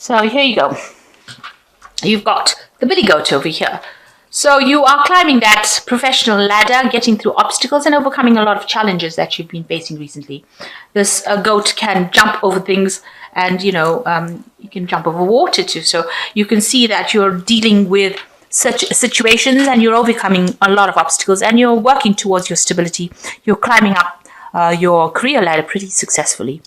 So here you go. You've got the billy goat over here. So you are climbing that professional ladder, getting through obstacles and overcoming a lot of challenges that you've been facing recently. This goat can jump over things, and you can jump over water too. So you can see that you're dealing with such situations and you're overcoming a lot of obstacles and you're working towards your stability. You're climbing up your career ladder pretty successfully.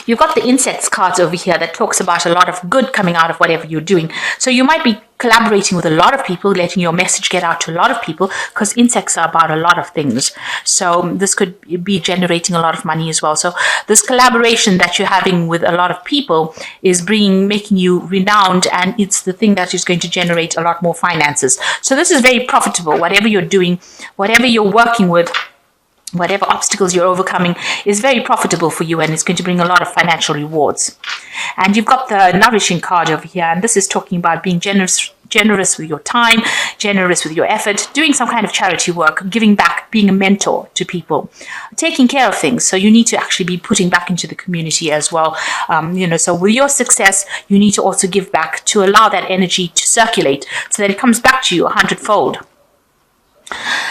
You've got the insects cards over here that talks about a lot of good coming out of whatever you're doing. So you might be collaborating with a lot of people, letting your message get out to a lot of people, because insects are about a lot of things. So this could be generating a lot of money as well. So this collaboration that you're having with a lot of people is making you renowned, and it's the thing that is going to generate a lot more finances. So this is very profitable. Whatever you're doing, whatever you're working with, whatever obstacles you're overcoming is very profitable for you, and it's going to bring a lot of financial rewards. And you've got the nourishing card over here, and this is talking about being generous with your time, generous with your effort, doing some kind of charity work, giving back, being a mentor to people, taking care of things. So you need to actually be putting back into the community as well. So with your success, you need to also give back to allow that energy to circulate so that it comes back to you 100-fold.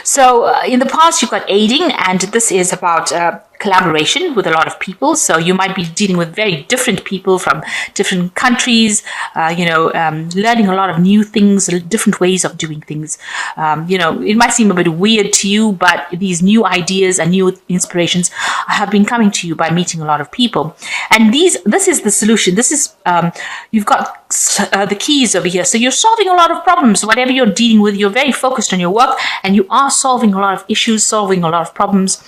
So in the past, you've got aiding, and this is about collaboration with a lot of people. So you might be dealing with very different people from different countries, learning a lot of new things, different ways of doing things. It might seem a bit weird to you, but these new ideas and new inspirations have been coming to you by meeting a lot of people. And this is the solution. This is, you've got the keys over here. So you're solving a lot of problems. Whatever you're dealing with, you're very focused on your work, and you are solving a lot of issues, solving a lot of problems,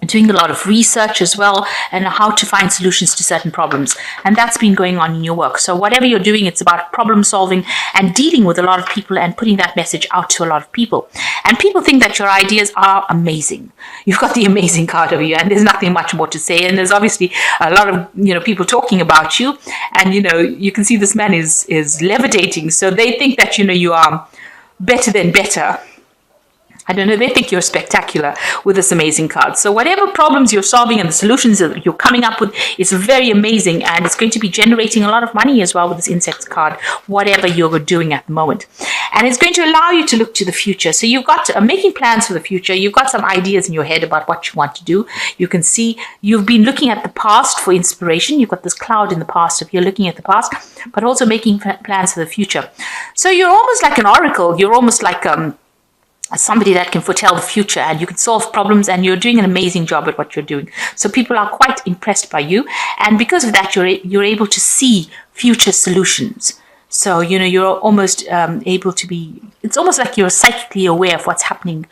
doing a lot of research as well, and how to find solutions to certain problems. And that's been going on in your work. So whatever you're doing, it's about problem solving and dealing with a lot of people and putting that message out to a lot of people. And people think that your ideas are amazing. You've got the amazing card over here, and there's nothing much more to say. And there's obviously a lot of people talking about you, and you can see this man is levitating. So they think that you are better than better. I don't know, they think you're spectacular with this amazing card. So whatever problems you're solving and the solutions that you're coming up with is very amazing, and it's going to be generating a lot of money as well with this insects card, whatever you're doing at the moment. And it's going to allow you to look to the future. So you've got making plans for the future. You've got some ideas in your head about what you want to do. You can see you've been looking at the past for inspiration. You've got this cloud in the past if you're looking at the past, but also making plans for the future. So you're almost like an oracle. You're almost like somebody that can foretell the future, and you can solve problems, and you're doing an amazing job at what you're doing. So people are quite impressed by you, and because of that, you're able to see future solutions. So you're almost able to be. It's almost like you're psychically aware of what's happening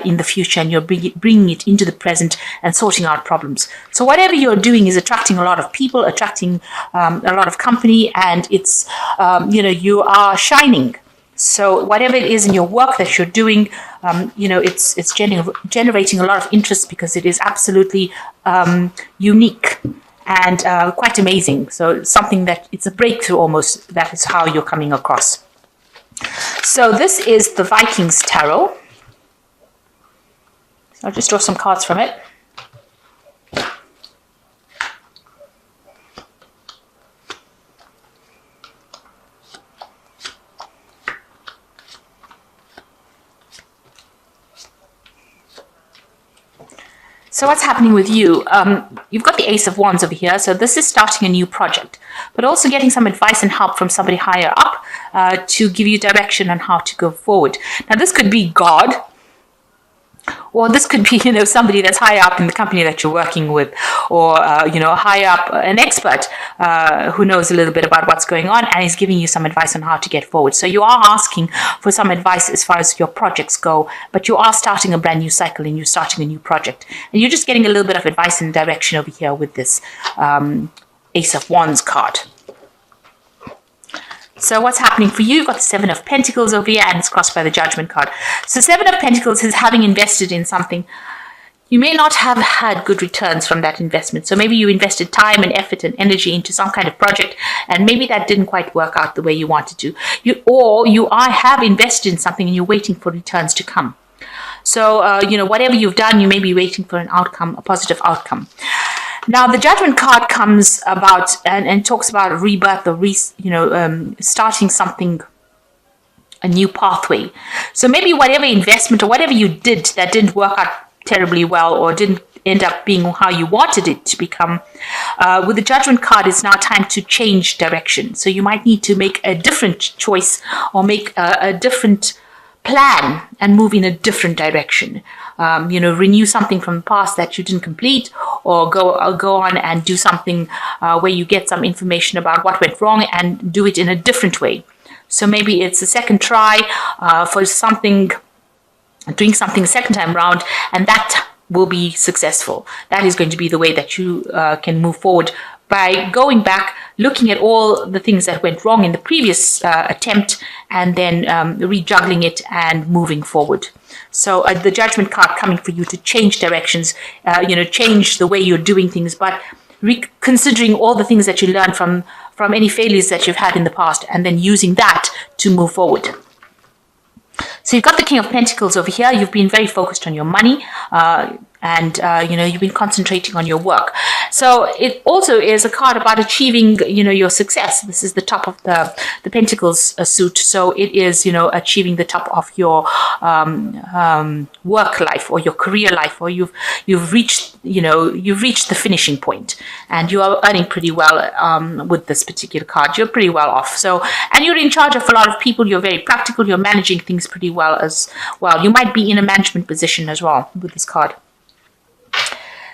in the future, and you're bringing it into the present and sorting out problems. So whatever you're doing is attracting a lot of people, attracting a lot of company, and it's you are shining. So whatever it is in your work that you're doing, it's generating a lot of interest, because it is absolutely unique and quite amazing. So something that it's a breakthrough almost. That is how you're coming across. So this is the Vikings Tarot. So I'll just draw some cards from it. So what's happening with you? You've got the Ace of Wands over here. So this is starting a new project, but also getting some advice and help from somebody higher up to give you direction on how to go forward. Now, this could be God, or this could be, somebody that's higher up in the company that you're working with, or, higher up, an expert who knows a little bit about what's going on and is giving you some advice on how to get forward. So you are asking for some advice as far as your projects go, but you are starting a brand new cycle and you're starting a new project. And you're just getting a little bit of advice and direction over here with this Ace of Wands card. So what's happening for you? You've got the Seven of Pentacles over here, and it's crossed by the Judgment card. So Seven of Pentacles is having invested in something. You may not have had good returns from that investment. So maybe you invested time and effort and energy into some kind of project, and maybe that didn't quite work out the way you wanted to. You have invested in something and you're waiting for returns to come. So, whatever you've done, you may be waiting for an outcome, a positive outcome. Now, the Judgment card comes about and talks about rebirth or starting something, a new pathway. So maybe whatever investment or whatever you did that didn't work out terribly well or didn't end up being how you wanted it to become, with the Judgment card, it's now time to change direction. So you might need to make a different choice or make a different plan and move in a different direction. Renew something from the past that you didn't complete, or go on and do something where you get some information about what went wrong and do it in a different way. So maybe it's a second try for something, doing something second time round, and that will be successful. That is going to be the way that you can move forward, by going back, looking at all the things that went wrong in the previous attempt, and then rejuggling it and moving forward. So the Judgment card coming for you to change directions, change the way you're doing things, but reconsidering all the things that you learned from any failures that you've had in the past, and then using that to move forward. So you've got the King of Pentacles over here. You've been very focused on your money, and you've been concentrating on your work. So it also is a card about achieving, your success. This is the top of the Pentacles suit. So it is, achieving the top of your work life or your career life, or you've reached the finishing point, and you are earning pretty well with this particular card. You're pretty well off. So, and you're in charge of a lot of people. You're very practical. You're managing things pretty well as well. You might be in a management position as well with this card.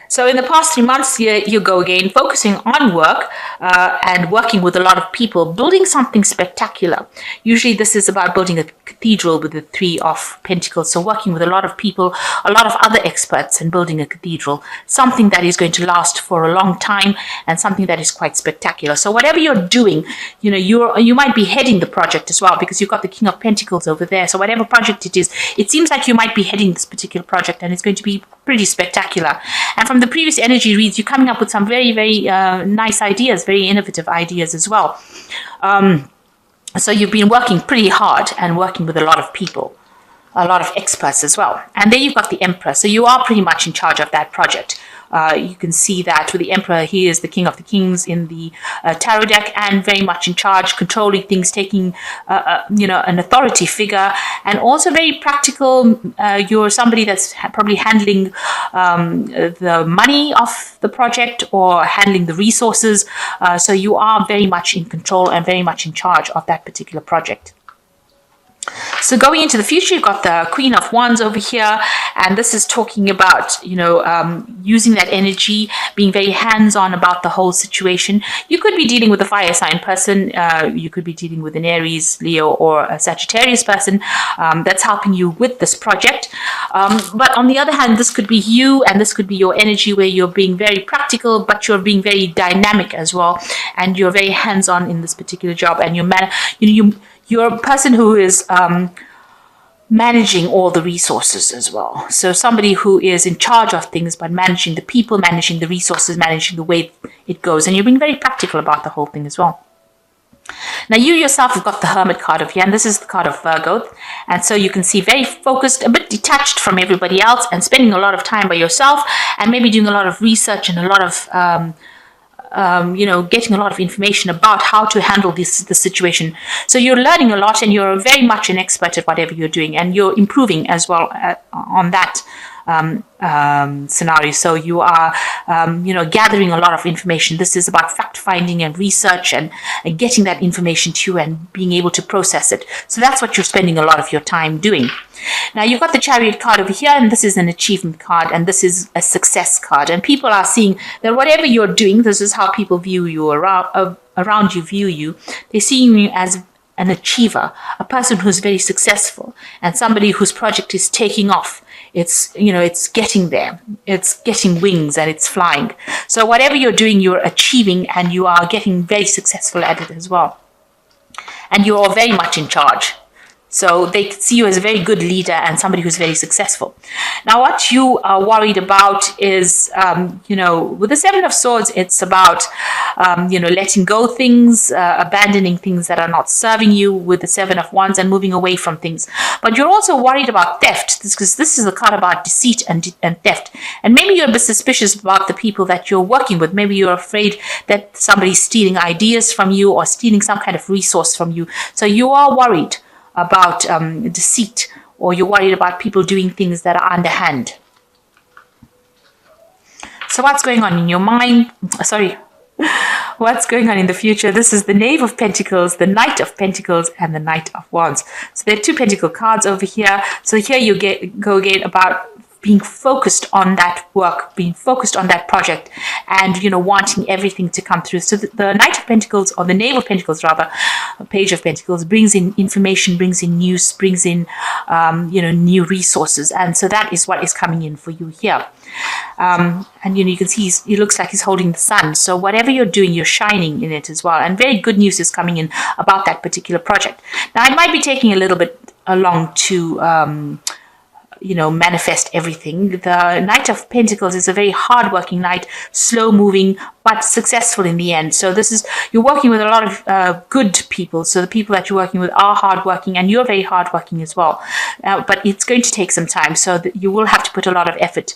So in the past 3 months, you go again, focusing on work and working with a lot of people, building something spectacular. Usually this is about building a cathedral with the Three of Pentacles. So working with a lot of people, a lot of other experts, and building a cathedral, something that is going to last for a long time and something that is quite spectacular. So whatever you're doing, you might be heading the project as well, because you've got the King of Pentacles over there. So whatever project it is, it seems like you might be heading this particular project, and it's going to be pretty spectacular. And from the previous energy reads, you're coming up with some very, very nice ideas, very innovative ideas as well. So you've been working pretty hard and working with a lot of people, a lot of experts as well. And then you've got the Emperor. So you are pretty much in charge of that project. You can see that with the Emperor, he is the King of the Kings in the tarot deck, and very much in charge, controlling things, taking, an authority figure, and also very practical. You're somebody that's probably handling the money of the project or handling the resources. So you are very much in control and very much in charge of that particular project. So going into the future, you've got the Queen of Wands over here, and this is talking about, using that energy, being very hands-on about the whole situation. You could be dealing with a fire sign person, you could be dealing with an Aries, Leo, or a Sagittarius person that's helping you with this project. But on the other hand, this could be you, and this could be your energy where you're being very practical, but you're being very dynamic as well, and you're very hands-on in this particular job, and you're a person who is managing all the resources as well. So somebody who is in charge of things, but managing the people, managing the resources, managing the way it goes. And you're being very practical about the whole thing as well. Now you yourself have got the Hermit card over here, and this is the card of Virgo. And so you can see very focused, a bit detached from everybody else, and spending a lot of time by yourself, and maybe doing a lot of research and a lot of getting a lot of information about how to handle the situation. So you're learning a lot, and you're very much an expert at whatever you're doing, and you're improving as well on that scenario. So you are, gathering a lot of information. This is about fact finding and research and getting that information to you and being able to process it. So that's what you're spending a lot of your time doing. Now you've got the Chariot card over here, and this is an achievement card, and this is a success card. And people are seeing that whatever you're doing, this is how people view you, around you view you. They're seeing you as an achiever, a person who's very successful, and somebody whose project is taking off. It's getting there. It's getting wings and it's flying. So whatever you're doing, you're achieving, and you are getting very successful at it as well. And you're all very much in charge. So they see you as a very good leader and somebody who's very successful. Now, what you are worried about is, with the Seven of Swords, it's about, letting go things, abandoning things that are not serving you with the Seven of Wands and moving away from things. But you're also worried about theft, because this is a card about deceit and theft. And maybe you're a bit suspicious about the people that you're working with. Maybe you're afraid that somebody's stealing ideas from you or stealing some kind of resource from you. So you are worried about deceit, or you're worried about people doing things that are underhand. So what's going on in your mind? What's going on in the future? This is the Knave of Pentacles, the Knight of Pentacles, and the Knight of Wands. So there are two Pentacle cards over here. So here you go again about being focused on that work, being focused on that project, and wanting everything to come through. So the Knight of Pentacles, or the Knave of Pentacles rather, Page of Pentacles, brings in information, brings in news, brings in new resources, and so that is what is coming in for you here. And you can see he looks like he's holding the sun. So whatever you're doing, you're shining in it as well, and very good news is coming in about that particular project. Now, it might be taking a little bit long to manifest everything. The Knight of Pentacles is a very hard-working knight, slow-moving, but successful in the end. So you're working with a lot of good people. So the people that you're working with are hard-working, and you're very hard-working as well. But it's going to take some time. So you will have to put a lot of effort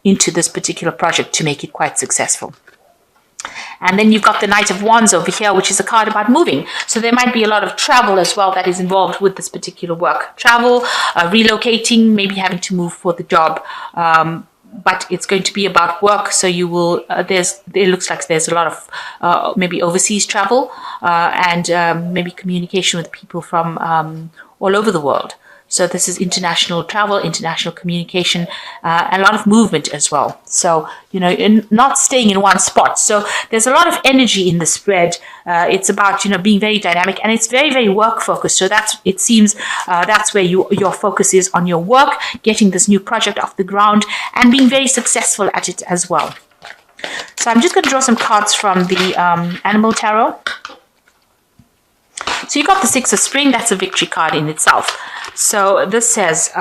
into this particular project to make it quite successful. And then you've got the Knight of Wands over here, which is a card about moving. So there might be a lot of travel as well that is involved with this particular work. Travel, relocating, maybe having to move for the job. But it's going to be about work. So you will, it looks like there's a lot of maybe overseas travel and maybe communication with people from all over the world. So this is international travel, international communication, and a lot of movement as well. So, not staying in one spot. So there's a lot of energy in the spread. It's about, being very dynamic, and it's very, very work focused. So it seems that's where your focus is, on your work, getting this new project off the ground, and being very successful at it as well. So I'm just going to draw some cards from the Animal Tarot. So you got the Six of Spring. That's a victory card in itself. So this says,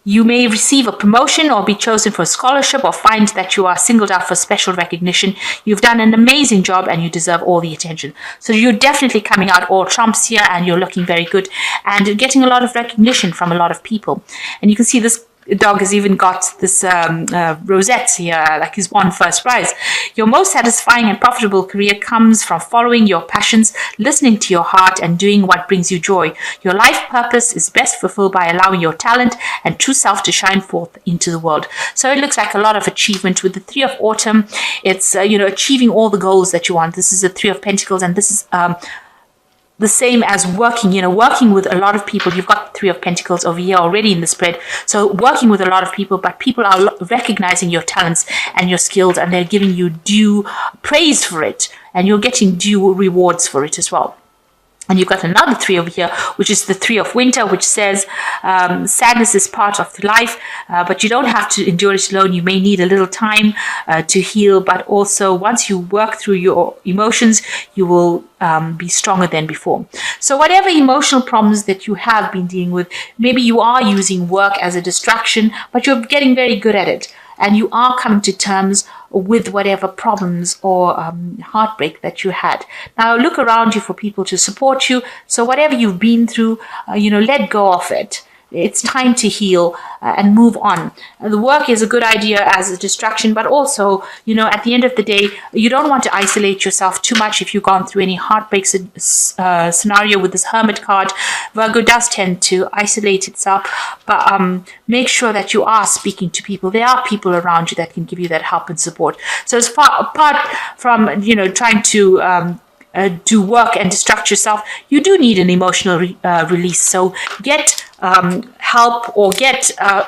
you may receive a promotion or be chosen for a scholarship, or find that you are singled out for special recognition. You've done an amazing job and you deserve all the attention. So you're definitely coming out all trumps here, and you're looking very good and getting a lot of recognition from a lot of people. And you can see this dog has even got this rosette here, like he's won first prize. Your most satisfying and profitable career comes from following your passions, listening to your heart, and doing what brings you joy. Your life purpose is best fulfilled by allowing your talent and true self to shine forth into the world. So it looks like a lot of achievement with the Three of Autumn. It's achieving all the goals that you want. This is the Three of Pentacles, and this is the same as working with a lot of people. You've got Three of Pentacles over here already in the spread. So working with a lot of people, but people are recognizing your talents and your skills, and they're giving you due praise for it, and you're getting due rewards for it as well. And you've got another three over here, which is the Three of Winter, which says sadness is part of life, but you don't have to endure it alone. You may need a little time to heal, but also once you work through your emotions, you will be stronger than before. So whatever emotional problems that you have been dealing with, maybe you are using work as a distraction, but you're getting very good at it, and you are coming to terms with whatever problems or heartbreak that you had. Now look around you for people to support you. So whatever you've been through, let go of it. It's time to heal and move on. The work is a good idea as a distraction, but also, at the end of the day, you don't want to isolate yourself too much if you've gone through any heartbreak scenario with this Hermit card. Virgo does tend to isolate itself, but make sure that you are speaking to people. There are people around you that can give you that help and support. So as far apart from, trying to do work and distract yourself, you do need an emotional release. So get help, or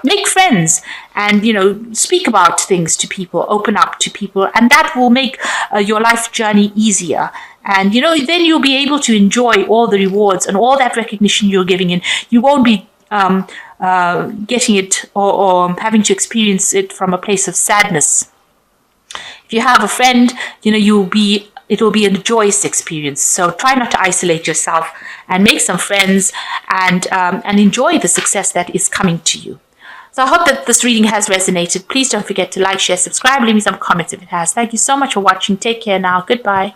make friends, and speak about things to people, open up to people, and that will make your life journey easier. And then you'll be able to enjoy all the rewards and all that recognition you're giving in. You won't be getting it or having to experience it from a place of sadness. If you have a friend, you'll be it will be a joyous experience. So try not to isolate yourself and make some friends and enjoy the success that is coming to you. So I hope that this reading has resonated. Please don't forget to like, share, subscribe, leave me some comments if it has. Thank you so much for watching. Take care now. Goodbye.